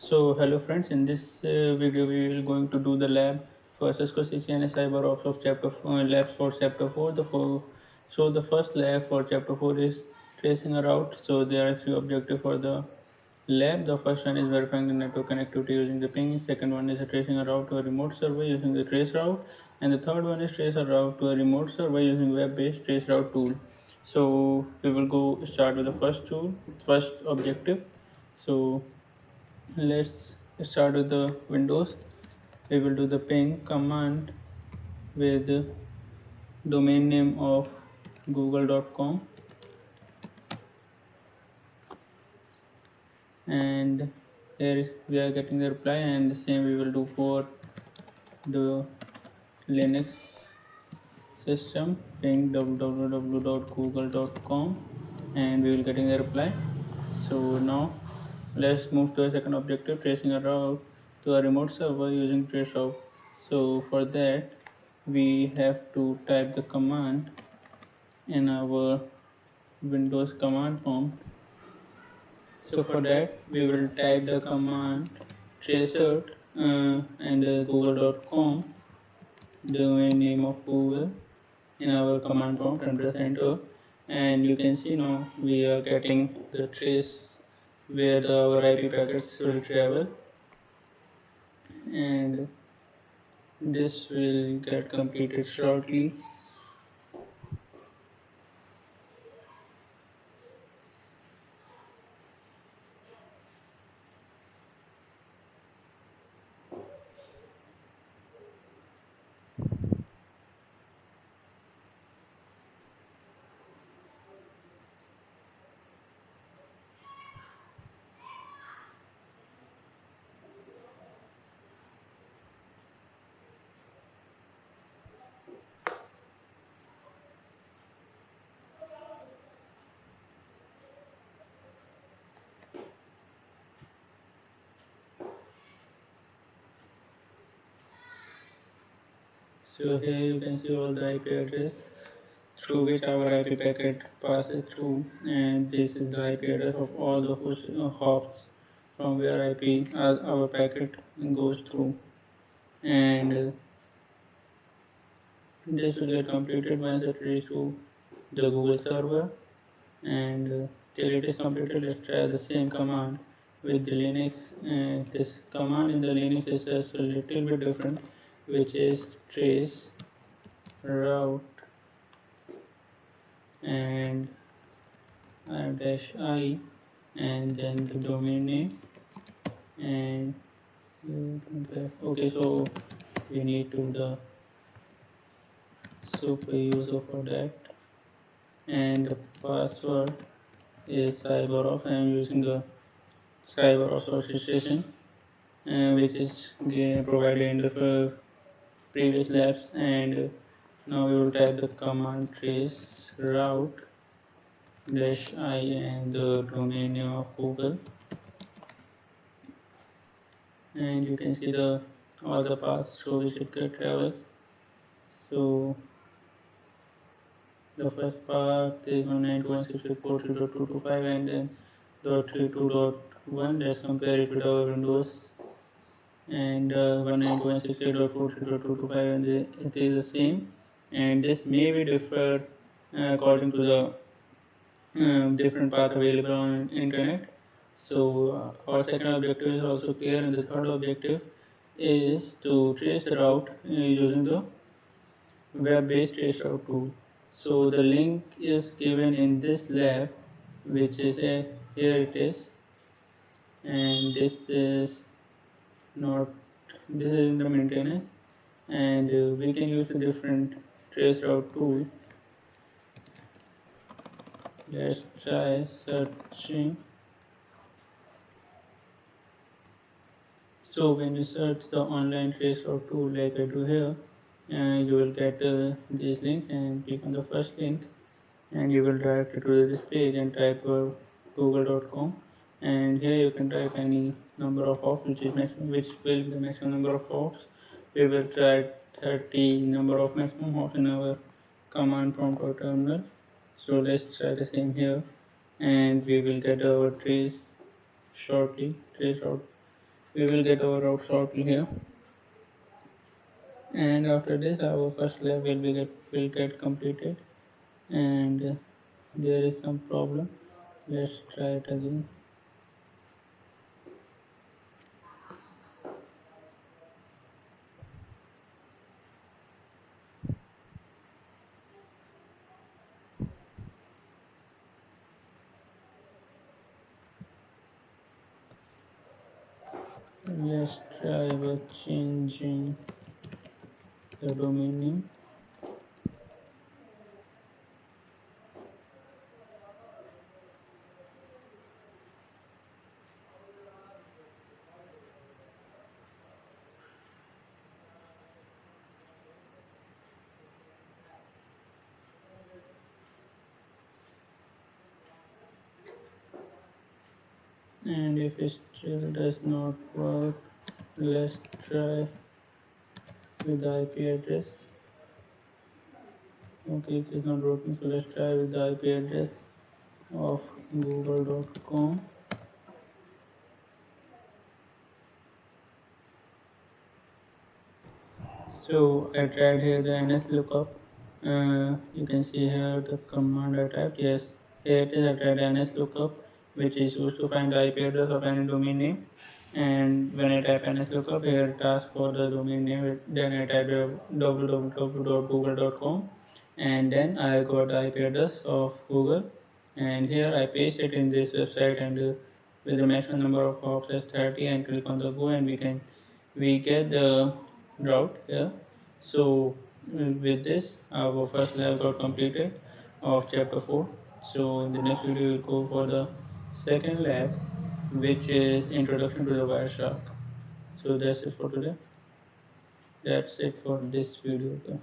So hello friends, in this video we will going to do the lab for Cisco CCNA CyberOps of chapter 4, labs for chapter 4. So the first lab for chapter 4 is tracing a route. So there are three objectives for the lab. The first one is verifying the network connectivity using the ping. Second one is tracing a route to a remote server using the trace route, and the third one is trace a route to a remote server using web-based trace route tool. So we will go start with the first objective. So let's start with the Windows. We will do the ping command with domain name of google.com, and here is we are getting the reply, and the same we will do for the Linux system, ping www.google.com, and we will getting the reply. So now let's move to a second objective, tracing a route to a remote server using traceroute. So for that we have to type the command in our Windows command prompt. So for that we will type the command traceroute and google.com, domain name of Google, in our command prompt and press enter, and you can see now we are getting the trace where our IP packets will travel, and this will get completed shortly. So here you can see all the IP address through which our IP packet passes through, and this is the IP address of all the hops from where our packet goes through, and this will get completed once it reaches to the Google server. And till it is completed, let's try the same command with the Linux. And this command in the Linux is just a little bit different, which is trace route and dash I, and then the domain name, and okay, so we need to the super user for that, and the password is CyberOps. I am using the CyberOps orchestration, which is provided in the previous labs, and now we will type the command trace route dash I and the domain name of Google, and you can see the all the paths through which it travels. So the first path is 192.168.42.225, and then .32.1. Let's compare it with our Windows, and 192.168.43.225, and it is the same, and this may be different according to the different path available on internet. So our second objective is also clear, and the third objective is to trace the route using the web-based trace route tool. So the link is given in this lab, which is here it is, and this is not, this is in the maintenance, and we can use a different trace route tool. Let's try searching. So when you search the online trace route tool like I do here, you will get these links, and click on the first link, and you will direct it to this page and type google.com, and here you can type any number of hops which is maximum, which will be the maximum number of hops. We will try 30 number of maximum hops in our command prompt or terminal. So let's try the same here, and we will get our trace shortly, trace route we will get our route shortly here. And after this our first lab will get completed. And there is some problem. Let's try it again. Let's try by changing the domain name. And if it still does not work, let's try with the IP address. Okay, it is not working, so let's try with the IP address of google.com. So I tried here the nslookup. You can see here the command I typed. Yes, here it is. I tried nslookup, which is used to find the IP address of any domain name. And when I type nslookup, here it asks for the domain name. Then I type www.google.com, and then I got the IP address of Google. And here I paste it in this website, and with the maximum number of hops as 30, and click on the go, and we get the route here. So with this our first lab got completed of chapter 4. So in the next video we'll go for the second lab, which is introduction to the Wireshark. So that's it for today. That's it for this video. Okay.